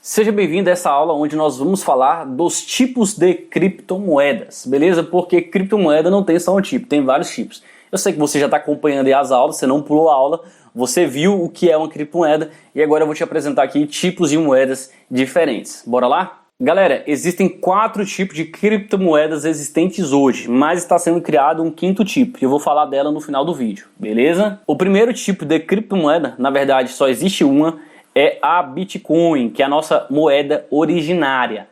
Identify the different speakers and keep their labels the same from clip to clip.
Speaker 1: Seja bem-vindo a essa aula onde nós vamos falar dos tipos de criptomoedas, beleza? Porque criptomoeda não tem só um tipo, tem vários tipos. Eu sei que você já está acompanhando aí as aulas, você não pulou a aula, você viu o que é uma criptomoeda e agora eu vou te apresentar aqui tipos de moedas diferentes. Bora lá? Galera, existem 4 tipos de criptomoedas existentes hoje, mas está sendo criado um 5º tipo, e eu vou falar dela no final do vídeo, beleza? O primeiro tipo de criptomoeda, na verdade só existe uma, é a Bitcoin, que é a nossa moeda originária.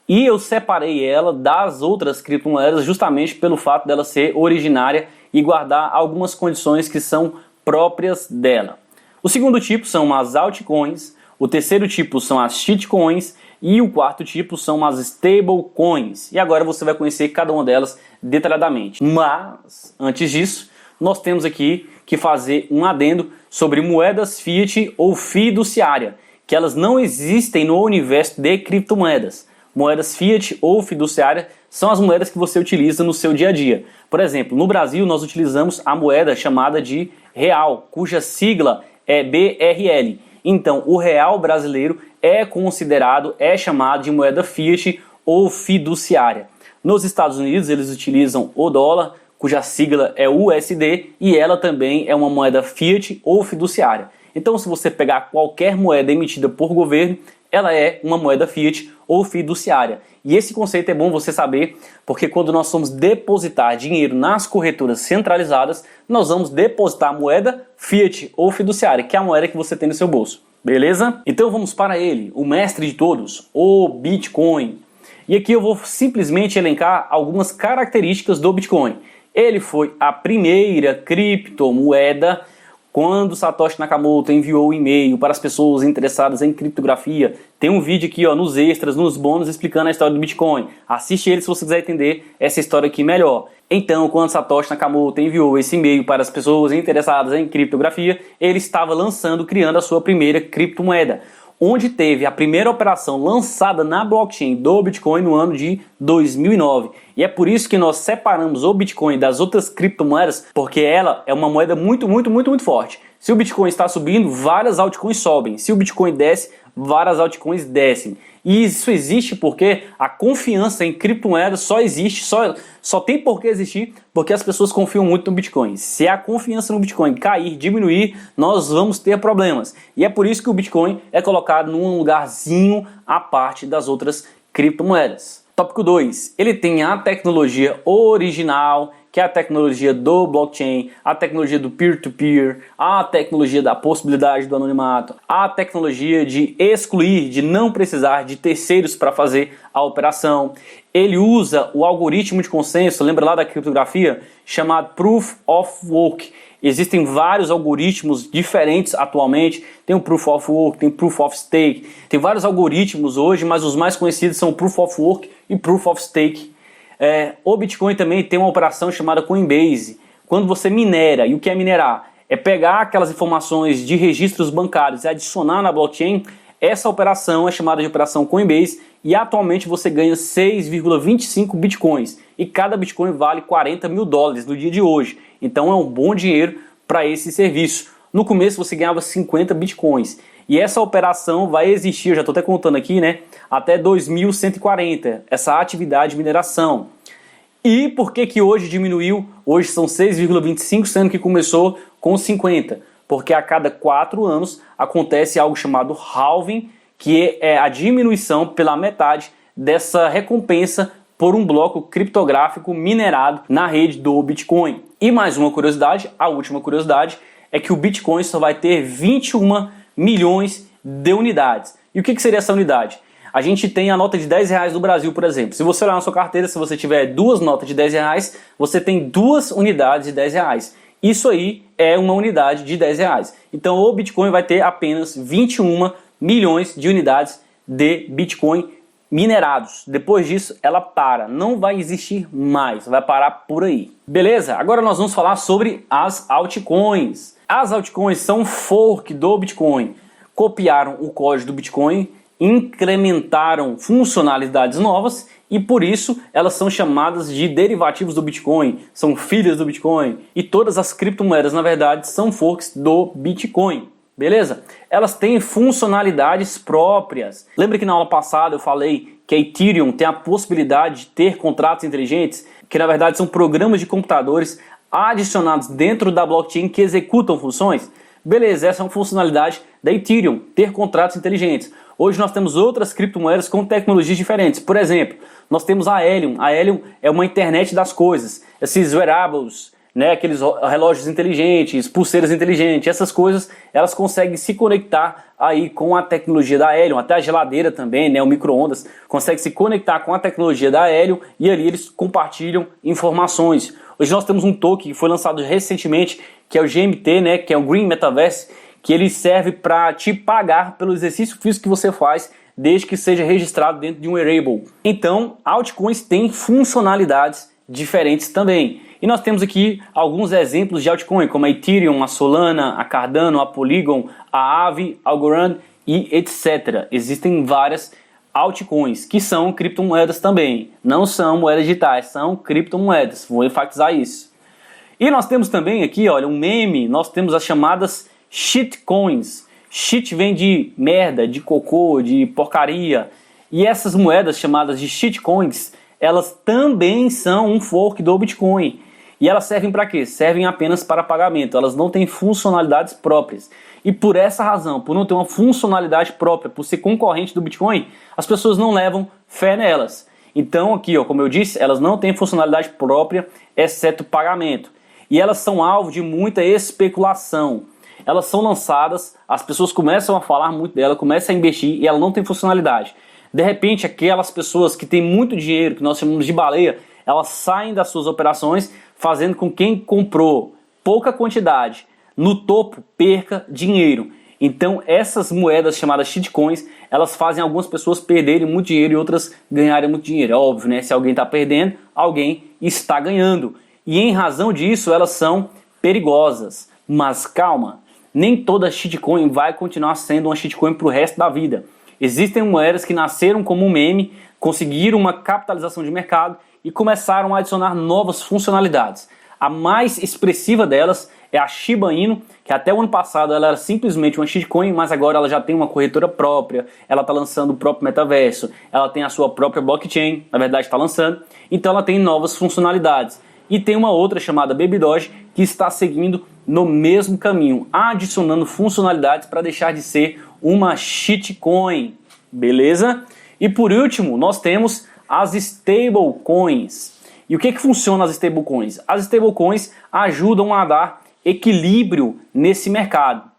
Speaker 1: E eu separei ela das outras criptomoedas justamente pelo fato dela ser originária e guardar algumas condições que são próprias dela. O segundo tipo são as altcoins, o terceiro tipo são as shitcoins e o quarto tipo são as stablecoins. E agora você vai conhecer cada uma delas detalhadamente. Mas, antes disso, nós temos aqui que fazer um adendo sobre moedas fiat ou fiduciária, que elas não existem no universo de criptomoedas. Moedas fiat ou fiduciária são as moedas que você utiliza no seu dia a dia. Por exemplo, no Brasil nós utilizamos a moeda chamada de real, cuja sigla é BRL. Então, o real brasileiro é considerado, é chamado de moeda fiat ou fiduciária. Nos Estados Unidos eles utilizam o dólar, cuja sigla é USD, e ela também é uma moeda fiat ou fiduciária. Então, se você pegar qualquer moeda emitida por governo, ela é uma moeda fiat ou fiduciária. E esse conceito é bom você saber, porque quando nós vamos depositar dinheiro nas corretoras centralizadas, nós vamos depositar a moeda fiat ou fiduciária, que é a moeda que você tem no seu bolso. Beleza? Então vamos para ele, o mestre de todos, o Bitcoin. E aqui eu vou simplesmente elencar algumas características do Bitcoin. Ele foi a primeira criptomoeda quando Satoshi Nakamoto enviou o e-mail para as pessoas interessadas em criptografia. Tem um vídeo aqui nos extras, nos bônus, explicando a história do Bitcoin. Assiste ele se você quiser entender essa história aqui melhor. Então, quando Satoshi Nakamoto enviou esse e-mail para as pessoas interessadas em criptografia, ele estava criando a sua primeira criptomoeda, onde teve a primeira operação lançada na blockchain do Bitcoin no ano de 2009. E é por isso que nós separamos o Bitcoin das outras criptomoedas, porque ela é uma moeda muito forte. Se o Bitcoin está subindo, várias altcoins sobem. Se o Bitcoin desce, várias altcoins descem. E isso existe porque a confiança em criptomoedas só existe, só tem por que existir, porque as pessoas confiam muito no Bitcoin. Se a confiança no Bitcoin cair, diminuir, nós vamos ter problemas. E é por isso que o Bitcoin é colocado num lugarzinho à parte das outras criptomoedas. Tópico 2. Ele tem a tecnologia original, que é a tecnologia do blockchain, a tecnologia do peer-to-peer, a tecnologia da possibilidade do anonimato, a tecnologia de excluir, de não precisar de terceiros para fazer a operação. Ele usa o algoritmo de consenso, lembra lá da criptografia, chamado Proof of Work. Existem vários algoritmos diferentes atualmente, tem o Proof of Work, tem o Proof of Stake, tem vários algoritmos hoje, mas os mais conhecidos são o Proof of Work e Proof of Stake. O Bitcoin também tem uma operação chamada Coinbase. Quando você minera, e o que é minerar? É pegar aquelas informações de registros bancários e adicionar na blockchain. Essa operação é chamada de operação Coinbase e atualmente você ganha 6,25 bitcoins. E cada bitcoin vale $40 mil no dia de hoje. Então é um bom dinheiro para esse serviço. No começo você ganhava 50 bitcoins. E essa operação vai existir, eu já estou até contando aqui, né? Até 2140, essa atividade de mineração. E por que hoje diminuiu? Hoje são 6,25, sendo que começou com 50. Porque a cada 4 anos acontece algo chamado halving, que é a diminuição pela metade dessa recompensa por um bloco criptográfico minerado na rede do Bitcoin. E mais uma curiosidade, a última curiosidade, é que o Bitcoin só vai ter 21 milhões de unidades. E o que seria essa unidade? A gente tem a nota de R$10 no Brasil, por exemplo. Se você olhar na sua carteira, se você tiver 2 notas de R$10, você tem 2 unidades de R$10. Isso aí é uma unidade de R$10. Então o Bitcoin vai ter apenas 21 milhões de unidades de Bitcoin minerados. Depois disso, ela para. Não vai existir mais. Vai parar por aí. Beleza? Agora nós vamos falar sobre as altcoins. As altcoins são um fork do Bitcoin. Copiaram o código do Bitcoin, incrementaram funcionalidades novas e por isso elas são chamadas de derivativos do Bitcoin, são filhas do Bitcoin. E todas as criptomoedas, na verdade, são forks do Bitcoin. beleza? Elas têm funcionalidades próprias. Lembra que na aula passada eu falei que a Ethereum tem a possibilidade de ter contratos inteligentes, que na verdade são programas de computadores adicionados dentro da blockchain que executam funções? Beleza, essa é uma funcionalidade da Ethereum, ter contratos inteligentes. Hoje nós temos outras criptomoedas com tecnologias diferentes. Por exemplo, nós temos a Helium. A Helium é uma internet das coisas. Esses wearables, né, aqueles relógios inteligentes, pulseiras inteligentes, essas coisas, elas conseguem se conectar aí com a tecnologia da Helium. Até a geladeira também, né, o micro-ondas, consegue se conectar com a tecnologia da Helium e ali eles compartilham informações. Hoje nós temos um token que foi lançado recentemente, que é o GMT, né, que é o Green Metaverse, que ele serve para te pagar pelo exercício físico que você faz, desde que seja registrado dentro de um wearable. Então, altcoins têm funcionalidades diferentes também. E nós temos aqui alguns exemplos de altcoin, como a Ethereum, a Solana, a Cardano, a Polygon, a Aave, Algorand e etc. Existem várias altcoins, que são criptomoedas também. Não são moedas digitais, são criptomoedas. Vou enfatizar isso. E nós temos também aqui, olha, um meme, nós temos as chamadas shitcoins. Shit vem de merda, de cocô, de porcaria. E essas moedas chamadas de shitcoins, elas também são um fork do Bitcoin. E elas servem para quê? Servem apenas para pagamento. Elas não têm funcionalidades próprias. E por essa razão, por não ter uma funcionalidade própria, por ser concorrente do Bitcoin, as pessoas não levam fé nelas. Então aqui, ó, como eu disse, elas não têm funcionalidade própria, exceto pagamento. E elas são alvo de muita especulação. Elas são lançadas, as pessoas começam a falar muito dela, começam a investir e ela não tem funcionalidade. De repente, aquelas pessoas que têm muito dinheiro, que nós chamamos de baleia, elas saem das suas operações, fazendo com que quem comprou pouca quantidade no topo perca dinheiro. Então essas moedas chamadas shitcoins, elas fazem algumas pessoas perderem muito dinheiro e outras ganharem muito dinheiro. É óbvio, né? Se alguém está perdendo, alguém está ganhando. E em razão disso, elas são perigosas. Mas calma, nem toda shitcoin vai continuar sendo uma shitcoin para o resto da vida. Existem moedas que nasceram como um meme, conseguiram uma capitalização de mercado e começaram a adicionar novas funcionalidades. A mais expressiva delas é a Shiba Inu, que até o ano passado ela era simplesmente uma shitcoin, mas agora ela já tem uma corretora própria, ela está lançando o próprio metaverso, ela tem a sua própria blockchain, na verdade está lançando, então ela tem novas funcionalidades. E tem uma outra chamada Baby Doge que está seguindo no mesmo caminho, adicionando funcionalidades para deixar de ser uma shitcoin, beleza? E por último, nós temos as stablecoins. E o que funciona as stablecoins? As stablecoins ajudam a dar equilíbrio nesse mercado.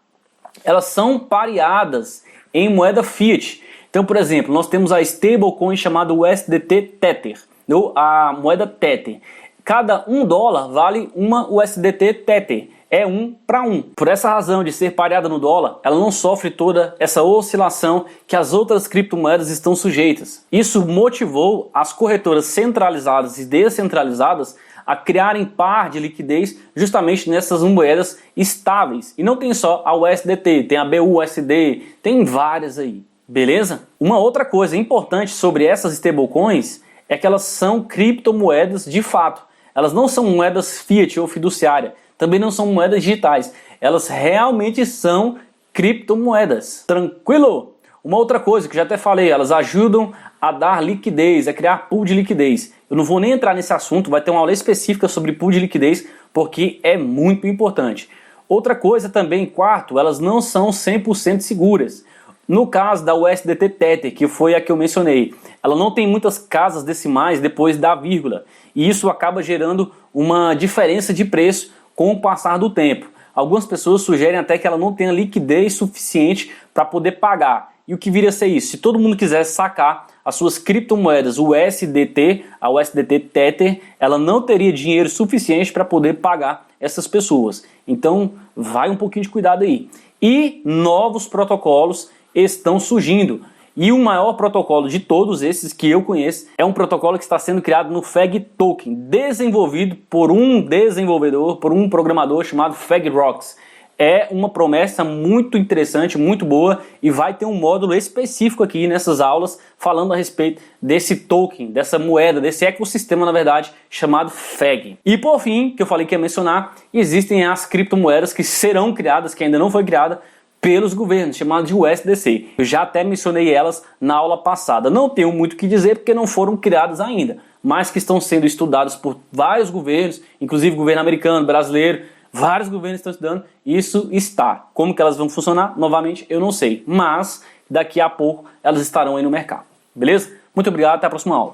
Speaker 1: Elas são pareadas em moeda fiat. Então, por exemplo, nós temos a stablecoin chamada USDT Tether, ou a moeda Tether. Cada $1 vale uma USDT Tether. É 1 para 1. Por essa razão de ser pareada no dólar, ela não sofre toda essa oscilação que as outras criptomoedas estão sujeitas. Isso motivou as corretoras centralizadas e descentralizadas a criarem par de liquidez justamente nessas moedas estáveis. E não tem só a USDT, tem a BUSD, tem várias aí, beleza? Uma outra coisa importante sobre essas stablecoins é que elas são criptomoedas de fato. Elas não são moedas fiat ou fiduciária. Também não são moedas digitais, elas realmente são criptomoedas. Tranquilo? Uma outra coisa que eu já até falei, elas ajudam a dar liquidez, a criar pool de liquidez. Eu não vou nem entrar nesse assunto, vai ter uma aula específica sobre pool de liquidez, porque é muito importante. Outra coisa também, quarto, elas não são 100% seguras. No caso da USDT Tether, que foi a que eu mencionei, ela não tem muitas casas decimais depois da vírgula, e isso acaba gerando uma diferença de preço com o passar do tempo. Algumas pessoas sugerem até que ela não tenha liquidez suficiente para poder pagar. E o que viria a ser isso? Se todo mundo quisesse sacar as suas criptomoedas USDT, a USDT Tether, ela não teria dinheiro suficiente para poder pagar essas pessoas. Então vai um pouquinho de cuidado aí. E novos protocolos estão surgindo. E o maior protocolo de todos esses que eu conheço é um protocolo que está sendo criado no Fag Token, desenvolvido por um desenvolvedor, por um programador chamado FagRocks. É uma promessa muito interessante, muito boa, e vai ter um módulo específico aqui nessas aulas falando a respeito desse token, dessa moeda, desse ecossistema, na verdade, chamado Fag. E por fim, que eu falei que ia mencionar, existem as criptomoedas que serão criadas, que ainda não foi criada, pelos governos, chamadas de USDC. Eu já até mencionei elas na aula passada. Não tenho muito o que dizer porque não foram criadas ainda, mas que estão sendo estudadas por vários governos, inclusive governo americano, brasileiro, vários governos estão estudando. Isso está. Como que elas vão funcionar? Novamente, eu não sei, mas daqui a pouco elas estarão aí no mercado. Beleza? Muito obrigado, até a próxima aula.